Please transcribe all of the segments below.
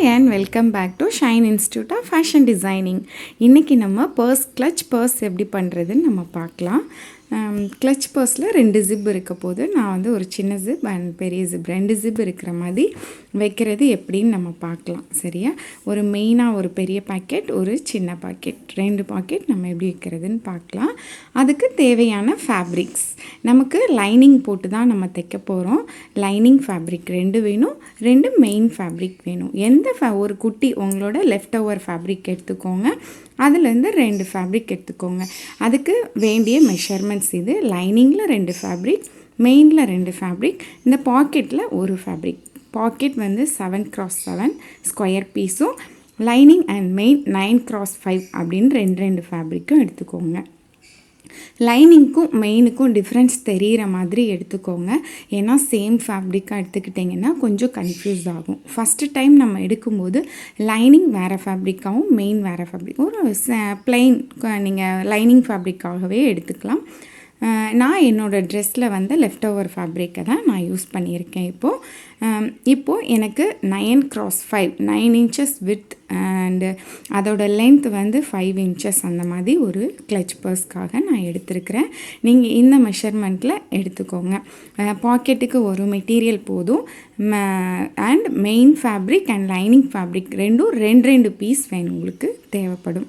Hi and welcome back to Shine Institute of Fashion Designing. இன்னைக்கு நம்ம clutch purse எப்படி பண்றதுன்னு நம்ம பார்க்கலாம். கிளச் பர்ஸில் 2 ஜிப் இருக்க போது நான் வந்து ஒரு சின்ன ஜிப் அண்ட் பெரிய ஜிப் 2 ஜிப் இருக்கிற மாதிரி வைக்கிறது எப்படின்னு நம்ம பார்க்கலாம். சரியா? ஒரு மெயினாக ஒரு பெரிய பாக்கெட் ஒரு சின்ன பாக்கெட் 2 பாக்கெட் நம்ம எப்படி வைக்கிறதுன்னு பார்க்கலாம். அதுக்கு தேவையான ஃபேப்ரிக்ஸ் நமக்கு லைனிங் போட்டு தான் நம்ம தைக்க போகிறோம். லைனிங் ஃபேப்ரிக் 2 வேணும், 2 மெயின் ஃபேப்ரிக் வேணும். ஒரு குட்டி உங்களோட லெஃப்ட் ஓவர் ஃபேப்ரிக் எடுத்துக்கோங்க, அதுலேருந்து 2 ஃபேப்ரிக் எடுத்துக்கோங்க. அதுக்கு வேண்டிய மெஷர்மெண்ட்ஸ் இது. லைனிங்கில் 2 ஃபேப்ரிக், மெயினில் 2 ஃபேப்ரிக், இந்த பாக்கெட்டில் ஒரு ஃபேப்ரிக். பாக்கெட் வந்து 7x7 ஸ்கொயர் பீஸும், லைனிங் அண்ட் மெயின் 9x5 அப்படின்னு 2 ஃபேப்ரிக்கும் எடுத்துக்கோங்க. லைனிங்க்கும் மெயினுக்கும் டிஃப்ரென்ஸ் தெரிகிற மாதிரி எடுத்துக்கோங்க. ஏன்னா சேம் ஃபேப்ரிக்காக எடுத்துக்கிட்டிங்கன்னா கொஞ்சம் கன்ஃபியூஸ் ஆகும். ஃபஸ்ட்டு டைம் நம்ம எடுக்கும்போது லைனிங் வேறு ஃபேப்ரிக்காகவும் மெயின் வேறு ஃபேப்ரிக், ஒரு ப்ளைன் நீங்கள் லைனிங் ஃபேப்ரிக்காகவே எடுத்துக்கலாம். நான் என்னோடய ட்ரெஸ்ஸில் வந்து லெஃப்ட் ஓவர் ஃபேப்ரிக்கை தான் நான் யூஸ் பண்ணியிருக்கேன். இப்போது எனக்கு 9x5 9 இன்ச்சஸ் வித் அண்டு அதோட லென்த் வந்து 5 இன்ச்சஸ் அந்த மாதிரி ஒரு கிளச் பர்ஸ்க்காக நான் எடுத்துருக்கிறேன். நீங்கள் இந்த மெஷர்மெண்ட்டில் எடுத்துக்கோங்க. பாக்கெட்டுக்கு ஒரு மெட்டீரியல் போதும். And main fabric and lining fabric ரெண்டும் 2 பீஸ் வேணும், உங்களுக்கு தேவைப்படும்.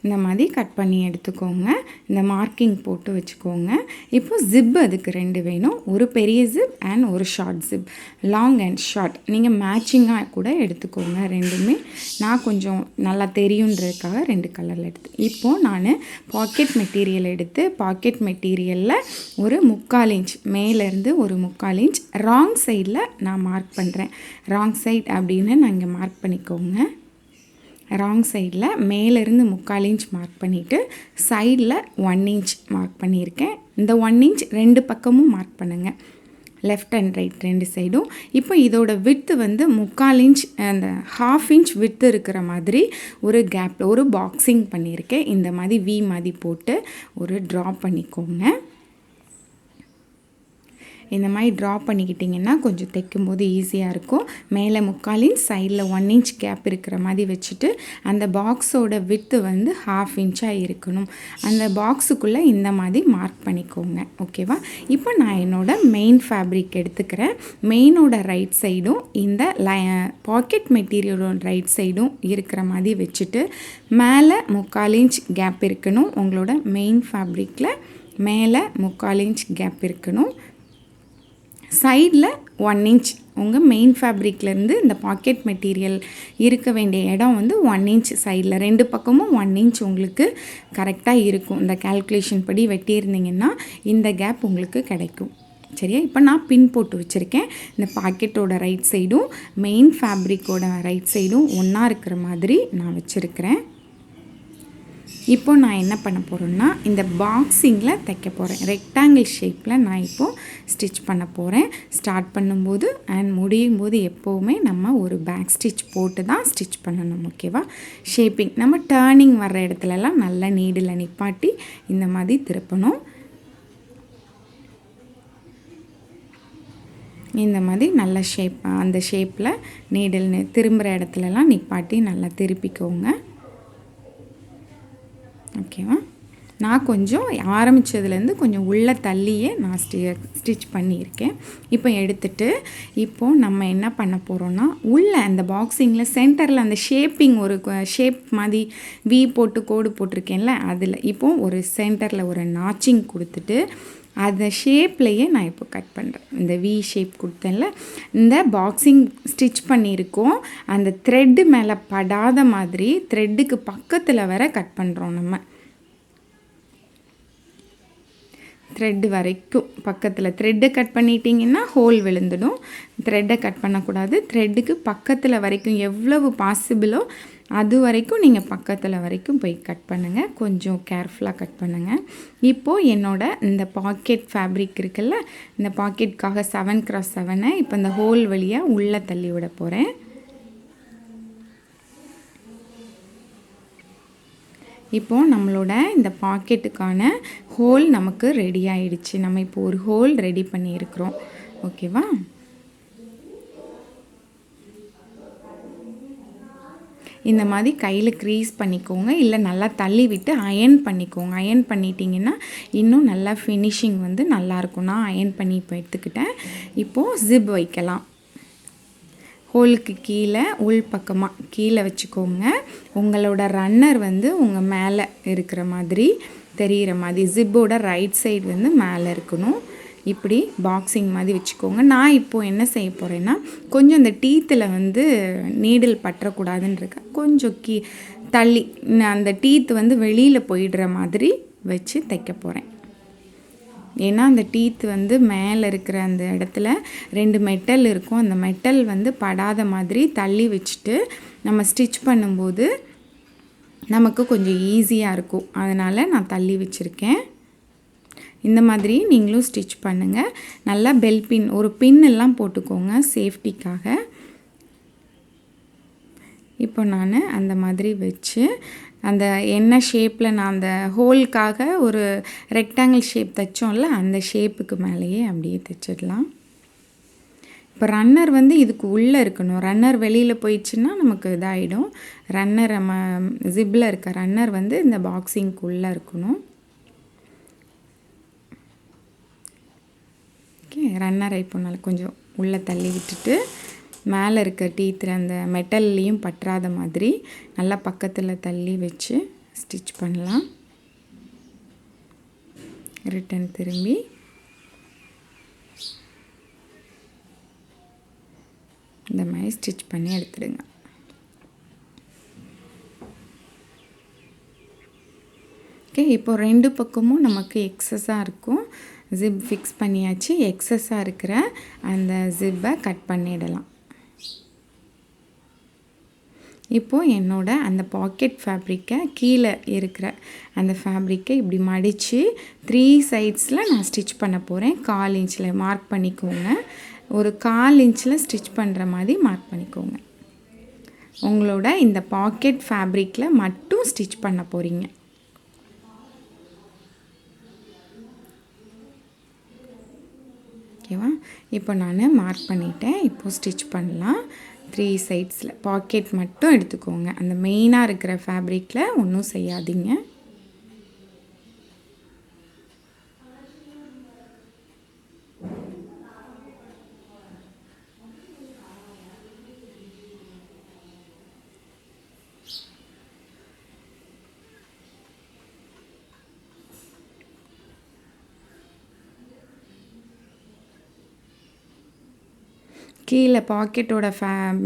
இந்த மாதிரி கட் பண்ணி எடுத்துக்கோங்க. இந்த மார்க்கிங் போட்டு வச்சுக்கோங்க. இப்போது ஜிப் அதுக்கு 2 வேணும், ஒரு பெரிய ஜிப் அண்ட் ஒரு short zip. Long and short நீங்கள் மேட்சிங்காக கூட எடுத்துக்கோங்க. ரெண்டுமே நான் கொஞ்சம் நல்லா தெரியுன்றதுக்காக 2 கலரில் இப்போது நான் பாக்கெட் மெட்டீரியல் எடுத்து பாக்கெட் மெட்டீரியலில் ஒரு 3/4 இன்ச் மேலேருந்து ஒரு 3/4 இன்ச் ராங் சைடில் நான் மார்க் பண்ணுறேன். ராங் சைட் அப்படின்னு நான் இங்கே மார்க் பண்ணிக்கோங்க. ராங் சைடில் மேலேருந்து 3/4 இன்ச் மார்க் பண்ணிவிட்டு சைடில் 1 இன்ச் மார்க் பண்ணியிருக்கேன். இந்த 1 இன்ச் 2 பக்கமும் மார்க் பண்ணுங்கள், லெஃப்ட் அண்ட் ரைட் 2 சைடும். இப்போ இதோட விட்த்து வந்து 3/4 இன்ச் அந்த 1/2 இன்ச் விட்த்து இருக்கிற மாதிரி ஒரு கேப்பில் ஒரு பாக்ஸிங் பண்ணியிருக்கேன். இந்த மாதிரி வி மாதிரி போட்டு ஒரு ட்ரா பண்ணிக்கோங்க. இந்த மாதிரி ட்ரா பண்ணிக்கிட்டிங்கன்னா கொஞ்சம் தைக்கும்போது ஈஸியாக இருக்கும். மேலே 3/4 இன்ச் சைடில் 1 இன்ச் கேப் இருக்கிற மாதிரி வச்சுட்டு அந்த பாக்ஸோட விட்த்து வந்து 1/2 இன்ச்சாக இருக்கணும். அந்த பாக்ஸுக்குள்ளே இந்த மாதிரி மார்க் பண்ணிக்கோங்க. ஓகேவா? இப்போ நான் என்னோடய மெயின் ஃபேப்ரிக் எடுத்துக்கிறேன். மெயினோட ரைட் சைடும் இந்த பாக்கெட் மெட்டீரியலோட ரைட் சைடும் இருக்கிற மாதிரி வச்சுட்டு மேலே 3/4 இன்ச் கேப் இருக்கணும். உங்களோட மெயின் ஃபேப்ரிக்கில் மேலே 3/4 இன்ச் கேப் இருக்கணும். சைடில் 1 இன்ச் உங்கள் மெயின் ஃபேப்ரிக்லேருந்து இந்த பாக்கெட் மெட்டீரியல் இருக்க வேண்டிய இடம் வந்து 1 இன்ச் சைடில் 2 பக்கமும் 1 இன்ச் உங்களுக்கு கரெக்டாக இருக்கும். இந்த கால்குலேஷன் படி வெட்டியிருந்தீங்கன்னா இந்த கேப் உங்களுக்கு கிடைக்கும். சரியா? இப்போ நான் பின் போட்டு வச்சுருக்கேன். இந்த பாக்கெட்டோட ரைட் சைடும் மெயின் ஃபேப்ரிக்கோட ரைட் சைடும் ஒன்றா இருக்கிற மாதிரி நான் வச்சுருக்கிறேன். இப்போ நான் என்ன பண்ண போகிறேன்னா இந்த பாக்ஸிங்கில் தைக்க போகிறேன். ரெக்டாங்கிள் ஷேப்பில் நான் இப்போது ஸ்டிச் பண்ண போகிறேன். ஸ்டார்ட் பண்ணும்போது அண்ட் முடியும் போது எப்போவுமே நம்ம ஒரு பேக் ஸ்டிச் போட்டு தான் ஸ்டிச் பண்ணணும். ஓகேவா? ஷேப்பிங் நம்ம டேர்னிங் வர்ற இடத்துலலாம் நல்லா நீடில் நிப்பாட்டி இந்த மாதிரி திருப்பணும். இந்த மாதிரி நல்ல ஷேப் அந்த ஷேப்பில் நீடில் திரும்புகிற இடத்துலலாம் நிப்பாட்டி நல்லா திருப்பிக்கோங்க. ஓகேவா? நான் கொஞ்சம் ஆரம்பித்ததுலேருந்து கொஞ்சம் உள்ளே தள்ளியே நான் ஸ்டிச் பண்ணியிருக்கேன். இப்போ எடுத்துகிட்டு இப்போது நம்ம என்ன பண்ண போகிறோன்னா உள்ளே அந்த பாக்ஸிங்கில் சென்டரில் அந்த ஷேப்பிங் ஒரு ஷேப் மாதிரி வி போட்டு கோடு போட்டிருக்கேன்ல, அதில் இப்போது ஒரு சென்டரில் ஒரு நாச்சிங் கொடுத்துட்டு அந்த ஷேப்லேயே நான் இப்போ கட் பண்ணுறேன். இந்த வி ஷேப் கொடுத்தேன்ல, இந்த பாக்ஸிங் ஸ்டிச் பண்ணியிருக்கோம் அந்த த்ரெட்டு மேலே படாத மாதிரி த்ரெட்டுக்கு பக்கத்தில் வர கட் பண்ணுறோம். நம்ம த்ரெட்டு வரைக்கும் பக்கத்தில் த்ரெட்டை கட் பண்ணிட்டீங்கன்னா ஹோல் விழுந்துடும். த்ரெட்டை கட் பண்ணக்கூடாது. த்ரெட்டுக்கு பக்கத்தில் வரைக்கும் எவ்வளவு பாசிபிளோ அது வரைக்கும் நீங்கள் பக்கத்தில் வரைக்கும் போய் கட் பண்ணுங்கள். கொஞ்சம் கேர்ஃபுல்லாக கட் பண்ணுங்கள். இப்போது என்னோட இந்த பாக்கெட் ஃபேப்ரிக் இருக்குல்ல, இந்த பாக்கெட்டுக்காக 7x7 இப்போ இந்த ஹோல் வழியாக உள்ளே தள்ளி விட போகிறேன். இப்போது நம்மளோட இந்த பாக்கெட்டுக்கான ஹோல் நமக்கு ரெடி ஆகிடுச்சு. நம்ம இப்போ ஒரு ஹோல் ரெடி பண்ணியிருக்கிறோம். ஓகேவா? இந்த மாதிரி கையில் க்ரீஸ் பண்ணிக்கோங்க, இல்லை நல்லா தள்ளி விட்டு அயர்ன் பண்ணிக்கோங்க. அயர்ன் பண்ணிட்டீங்கன்னா இன்னும் நல்லா ஃபினிஷிங் வந்து நல்லாயிருக்கும். நான் அயர்ன் பண்ணி இப்போ எடுத்துக்கிட்டேன். இப்போது ஜிப் வைக்கலாம். ஹோலுக்கு கீழே உள் பக்கமாக கீழே வச்சுக்கோங்க. உங்களோட ரன்னர் வந்து உங்கள் மேலே இருக்கிற மாதிரி தெரிகிற மாதிரி, ஜிப்போட ரைட் சைடு வந்து மேலே இருக்கணும். இப்படி பாக்ஸிங் மாதிரி வச்சுக்கோங்க. நான் இப்போது என்ன செய்ய போகிறேன்னா, கொஞ்சம் இந்த டீத்தில் வந்து நீடில் பற்றக்கூடாதுன்னு கொஞ்சம் தள்ளி அந்த டீத் வந்து வெளியில் போயிடுற மாதிரி வச்சு தைக்க போகிறேன். ஏன்னா அந்த டீத் வந்து மேலே இருக்கிற அந்த இடத்துல 2 மெட்டல் இருக்கும். அந்த மெட்டல் வந்து படாத மாதிரி தள்ளி வச்சுட்டு நம்ம ஸ்டிச் பண்ணும்போது நமக்கு கொஞ்சம் ஈஸியாக இருக்கும். அதனால் நான் தள்ளி வச்சுருக்கேன். இந்த மாதிரி நீங்களும் ஸ்டிச் பண்ணுங்கள். நல்லா பெல் பின், ஒரு பின் எல்லாம் போட்டுக்கோங்க சேஃப்டிக்காக. இப்போ நான் அந்த மாதிரி வச்சு அந்த என்ன ஷேப்பில் நான் அந்த ஹோலுக்காக ஒரு ரெக்டாங்கிள் ஷேப் தைச்சோம்ல, அந்த ஷேப்புக்கு மேலேயே அப்படியே தைச்சிடலாம். இப்போ ரன்னர் வந்து இதுக்கு உள்ளே இருக்கணும். ரன்னர் வெளியில் போயிடுச்சுன்னா நமக்கு இதாகிடும். ரன்னர் நம்ம ஜிப்பில் இருக்க ரன்னர் வந்து இந்த பாக்ஸிங்க்கு உள்ளே இருக்கணும். ஓகே, ரன்னரை இப்போ நல்லா கொஞ்சம் உள்ளே தள்ளி விட்டுட்டு மேலே இருக்க டீத்தில் அந்த மெட்டல்லையும் பற்றாத மாதிரி நல்லா பக்கத்தில் தள்ளி வச்சு ஸ்டிச் பண்ணலாம். ரிட்டன் திரும்பி இந்த மாதிரி ஸ்டிச் பண்ணி எடுத்துடுங்க. ஓகே, இப்போ 2 பக்கமும் நமக்கு எக்ஸஸாக இருக்கும். ஜிப் ஃபிக்ஸ் பண்ணியாச்சு. எக்ஸஸாக இருக்கிற அந்த ஜிப்பை கட் பண்ணிடலாம். இப்போது என்னோட அந்த பாக்கெட் ஃபேப்ரிக்கை கீழே இருக்கிற அந்த ஃபேப்ரிக்கை இப்படி மடித்து 3 சைட்ஸில் நான் ஸ்டிச் பண்ண போகிறேன். 1/4 இன்ச்சில் மார்க் பண்ணிக்கோங்க. ஒரு 1/4 இன்ச்சில் ஸ்டிச் பண்ணுற மாதிரி மார்க் பண்ணிக்கோங்க. உங்களோட இந்த பாக்கெட் ஃபேப்ரிக்கில் மட்டும் ஸ்டிச் பண்ண போகிறீங்க. ஓகேவா? இப்போ நான் மார்க் பண்ணிட்டேன். இப்போது ஸ்டிச் பண்ணலாம். 3 சைட்ஸில் பாக்கெட் மட்டும் எடுத்துக்கோங்க. அந்த மெயினாக இருக்கிற ஃபேப்ரிக்கில் ஒன்றும் செய்யாதீங்க. கீழே பாக்கெட்டோட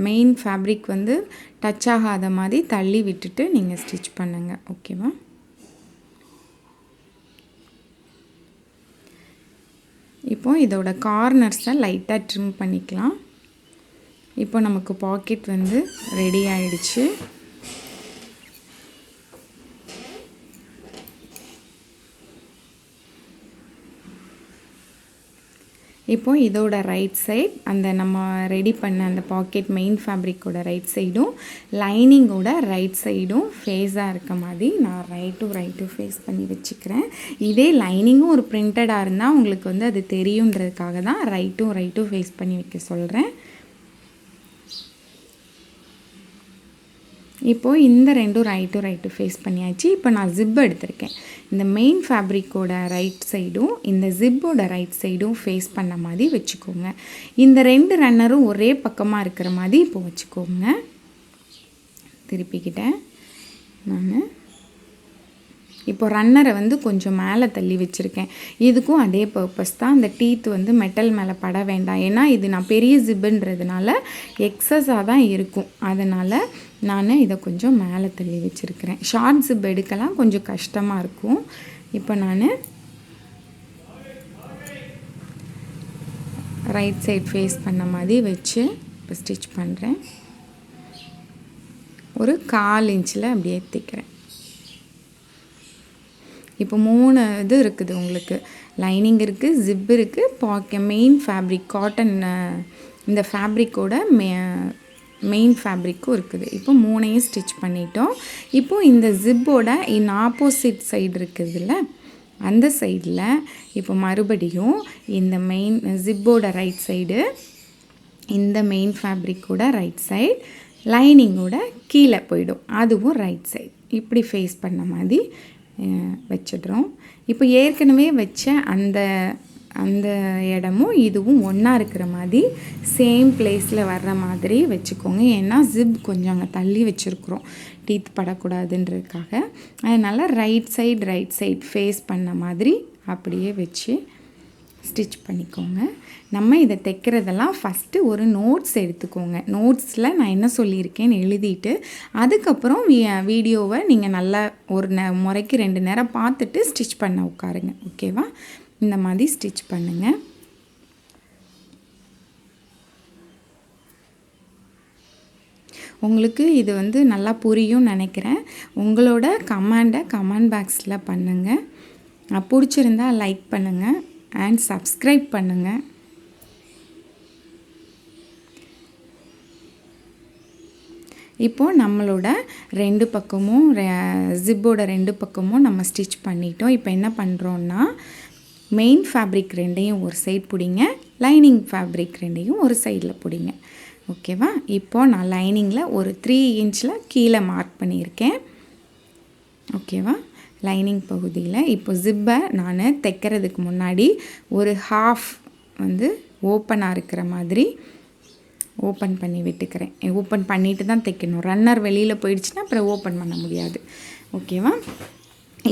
மெயின் ஃபேப்ரிக் வந்து டச் ஆகாத மாதிரி தள்ளி விட்டுட்டு நீங்கள் ஸ்டிச் பண்ணுங்கள். ஓகேவா? இப்போது இதோட கார்னர்ஸை லைட்டாக ட்ரிம் பண்ணிக்கலாம். இப்போ நமக்கு பாக்கெட் வந்து ரெடி ஆயிடுச்சு. இப்போது இதோட ரைட் சைட் அந்த நம்ம ரெடி பண்ண அந்த பாக்கெட் மெயின் ஃபேப்ரிக்கோட ரைட் சைடும் லைனிங்கோட ரைட் சைடும் ஃபேஸாக இருக்க மாதிரி நான் ரைட்டு ஃபேஸ் பண்ணி வச்சுக்கிறேன். இதே லைனிங்கும் ஒரு பிரிண்டடாக இருந்தால் உங்களுக்கு வந்து அது தெரியுன்றதுக்காக தான் ரைட்டும் ஃபேஸ் பண்ணி வைக்க சொல்கிறேன். இப்போது இந்த 2 ரைட்டு ஃபேஸ் பண்ணியாச்சு. இப்போ நான் ஜிப் எடுத்திருக்கேன். இந்த மெயின் ஃபேப்ரிக்கோட ரைட் சைடும் இந்த ஜிப்போட ரைட் சைடும் ஃபேஸ் பண்ண மாதிரி வச்சுக்கோங்க. இந்த 2 ரன்னரும் ஒரே பக்கமாக இருக்கிற மாதிரி இப்போ வச்சுக்கோங்க. திருப்பிக்கிட்டேன் நான். இப்போ ரன்னரை வந்து கொஞ்சம் மேலே தள்ளி வச்சுருக்கேன். இதுக்கும் அதே பர்பஸ் தான். அந்த டீத் வந்து மெட்டல் மேலே பட வேண்டாம். ஏன்னா இது நான் பெரிய ஜிப்புன்றதுனால எக்ஸஸாக தான் இருக்கும். அதனால் நான் இதை கொஞ்சம் மேலே தள்ளி வச்சுருக்கிறேன். ஷார்ட் ஜிப் எடுக்கலாம், கொஞ்சம் கஷ்டமாக இருக்கும். இப்போ நான் ரைட் சைட் ஃபேஸ் பண்ண மாதிரி வச்சு இப்போ ஸ்டிச் பண்ணுறேன். ஒரு 1/4 இன்ச்சில் அப்படியே தைக்கிறேன். இப்போ 3 இது இருக்குது உங்களுக்கு. லைனிங் இருக்குது, ஜிப் இருக்குது, மெயின் ஃபேப்ரிக் காட்டன் இந்த ஃபேப்ரிக்கோட மெயின் ஃபேப்ரிக்கும் இருக்குது. இப்போ 3ஐயும் ஸ்டிச் பண்ணிட்டோம். இப்போது இந்த ஜிப்போட ஆப்போசிட் சைடு இருக்குதுல்ல, அந்த சைடில் இப்போ மறுபடியும் இந்த மெயின் ஜிப்போட ரைட் சைடு, இந்த மெயின் ஃபேப்ரிக்கோட ரைட் சைடு லைனிங்கோட கீழே போயிடும். அதுவும் ரைட் சைடு இப்படி ஃபேஸ் பண்ண மாதிரி வச்சிடுறோம். இப்போ ஏற்கனவே வச்ச அந்த அந்த இடமும் இதுவும் ஒன்றா இருக்கிற மாதிரி சேம் பிளேஸில் வர்ற மாதிரி வச்சுக்கோங்க. ஏன்னா ஜிப் கொஞ்சம் அங்கே தள்ளி வச்சுருக்குறோம் டீத் படக்கூடாதுன்றதுக்காக. அதனால் ரைட் சைடு ஃபேஸ் பண்ண மாதிரி அப்படியே வச்சு ஸ்டிச் பண்ணிக்கோங்க. நம்ம இதை தைக்கிறதெல்லாம் ஃபஸ்ட்டு ஒரு நோட்ஸ் எடுத்துக்கோங்க. நோட்ஸில் நான் என்ன சொல்லியிருக்கேன்னு எழுதிட்டு அதுக்கப்புறம் வீடியோவை நீங்கள் நல்லா ஒரு முறைக்கு 2 நேரம் பார்த்துட்டு ஸ்டிச் பண்ண உட்காருங்க. ஓகேவா? இந்த மாதிரி ஸ்டிச் பண்ணுங்கள். உங்களுக்கு இது நல்லா புரியும் நினைக்கிறேன். உங்களோட கமெண்ட் பாக்ஸில் பண்ணுங்கள். பிடிச்சிருந்தா லைக் பண்ணுங்கள் அண்ட் சப்ஸ்கிரைப் பண்ணுங்கள். இப்போது நம்மளோட 2 பக்கமும் ஜிப்போட 2 பக்கமும் நம்ம ஸ்டிச் பண்ணிட்டோம். இப்போ என்ன பண்ணுறோன்னா மெயின் ஃபேப்ரிக் 2ஐயும் ஒரு சைடு பிடிங்க, லைனிங் ஃபேப்ரிக் 2ஐயும் ஒரு சைடில் பிடிங்க. ஓகேவா? இப்போது நான் லைனிங்கில் ஒரு 3 இன்ச்சில் கீழே மார்க் பண்ணியிருக்கேன். ஓகேவா? லைனிங் பகுதியில் இப்போ ஜிப்பை நான் தைக்கிறதுக்கு முன்னாடி ஒரு ஹாஃப் ஓப்பனாக இருக்கிற மாதிரி ஓப்பன் பண்ணி விட்டுக்கிறேன். ஓப்பன் பண்ணிவிட்டு தான் தைக்கணும். ரன்னர் வெளியில் போயிடுச்சுன்னா அப்புறம் ஓப்பன் பண்ண முடியாது. ஓகேவா?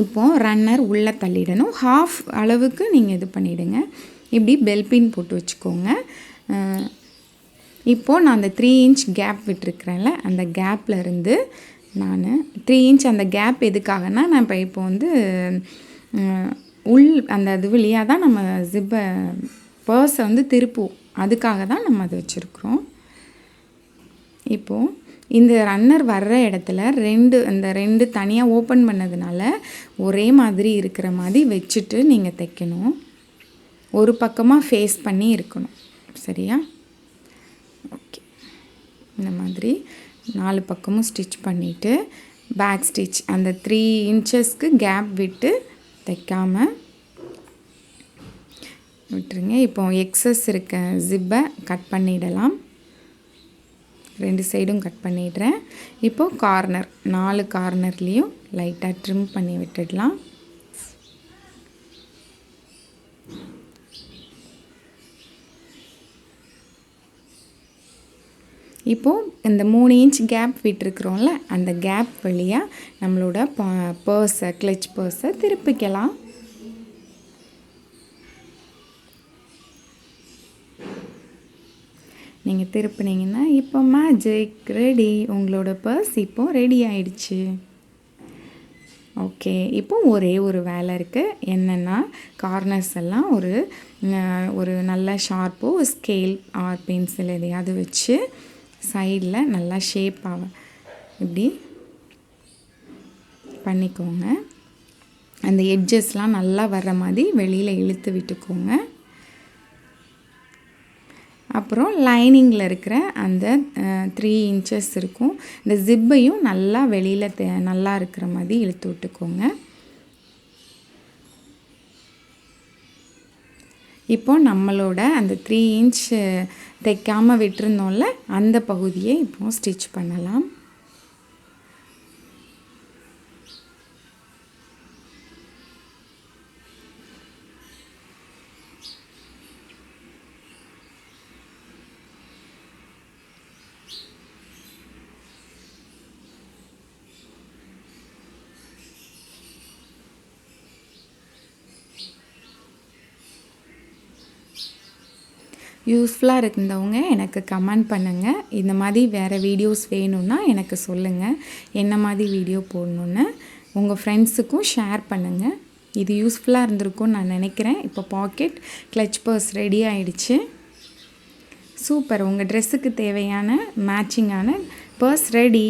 இப்போது ரன்னர் உள்ளே தள்ளிடணும். ஹாஃப் அளவுக்கு நீங்கள் இது பண்ணிவிடுங்க. இப்படி பெல்பின் போட்டு வச்சுக்கோங்க. இப்போது நான் அந்த 3 இன்ச் கேப் விட்டுருக்குறேன்ல, அந்த கேப்பில் இருந்து நான் 3 இன்ச் அந்த கேப் எதுக்காகனா நான் இப்போ உள் அந்த இது வழியாக தான் நம்ம ஜிப்பை பர்ஸை திருப்புவோம். அதுக்காக தான் நம்ம அதை வச்சுருக்குறோம். இப்போது இந்த ரன்னர் வர்ற இடத்துல அந்த 2 தனியாக ஓப்பன் பண்ணதுனால ஒரே மாதிரி இருக்கிற மாதிரி வச்சுட்டு நீங்கள் தைக்கணும். ஒரு பக்கமாக ஃபேஸ் பண்ணி இருக்கணும். சரியா? ஓகே. இந்த மாதிரி 4 பக்கமும் ஸ்டிச் பண்ணிவிட்டு பேக் ஸ்டிச் அந்த 3 இன்ச்சஸ்க்கு கேப் விட்டு தைக்காமல் விட்டுருங்க. இப்போ எக்ஸஸ் இருக்க ஜிப்பை கட் பண்ணிடலாம். 2 சைடும் கட் பண்ணிடுறேன். இப்போது 4 கார்னர்லேயும் லைட்டாக ட்ரிம் பண்ணி விட்டுடலாம். இப்போது இந்த 3 இன்ச் கேப் விட்டுருக்குறோம்ல, அந்த கேப் வழியாக நம்மளோட கிளச் பர்ஸை திருப்பிக்கலாம். நீங்கள் திருப்பினீங்கன்னா இப்போ மேஜிக் ரெடி. உங்களோட பர்ஸ் இப்போது ரெடி ஆயிடுச்சு. ஓகே. இப்போ ஒரே ஒரு வேலை இருக்குது. என்னென்னா கார்னர்ஸ் எல்லாம் ஒரு நல்ல ஷார்ப்போ ஸ்கேல் ஆர் பென்சில் எதையாவது வச்சு சைடில் நல்லா ஷேப்பாக இப்படி பண்ணிக்கோங்க. அந்த எட்ஜஸ்லாம் நல்லா வர்ற மாதிரி வெளியில் இழுத்து விட்டுக்கோங்க. அப்புறம் லைனிங்கில் இருக்கிற அந்த 3 இன்ச்சஸ் இருக்கும், இந்த ஜிப்பையும் நல்லா வெளியில் நல்லா இருக்கிற மாதிரி இழுத்து விட்டுக்கோங்க. இப்போ நம்மளோட அந்த 3 இன்ச் தைக்காமல் விட்டுருந்தோம்ல, அந்த பகுதியை இப்போ ஸ்டிச் பண்ணலாம். யூஸ்ஃபுல்லாக இருந்தவங்க எனக்கு கமெண்ட் பண்ணுங்கள். இந்த மாதிரி வேறு வீடியோஸ் வேணும்னா எனக்கு சொல்லுங்கள், என்ன மாதிரி வீடியோ போடணுன்னு. உங்கள் ஃப்ரெண்ட்ஸுக்கும் ஷேர் பண்ணுங்கள். இது யூஸ்ஃபுல்லாக இருந்திருக்கும்னு நான் நினைக்கிறேன். இப்போ பாக்கெட் கிளச் பர்ஸ் ரெடி ஆகிடுச்சு. சூப்பர். உங்கள் ட்ரெஸ்ஸுக்கு தேவையான மேட்சிங்கான பர்ஸ் ரெடி.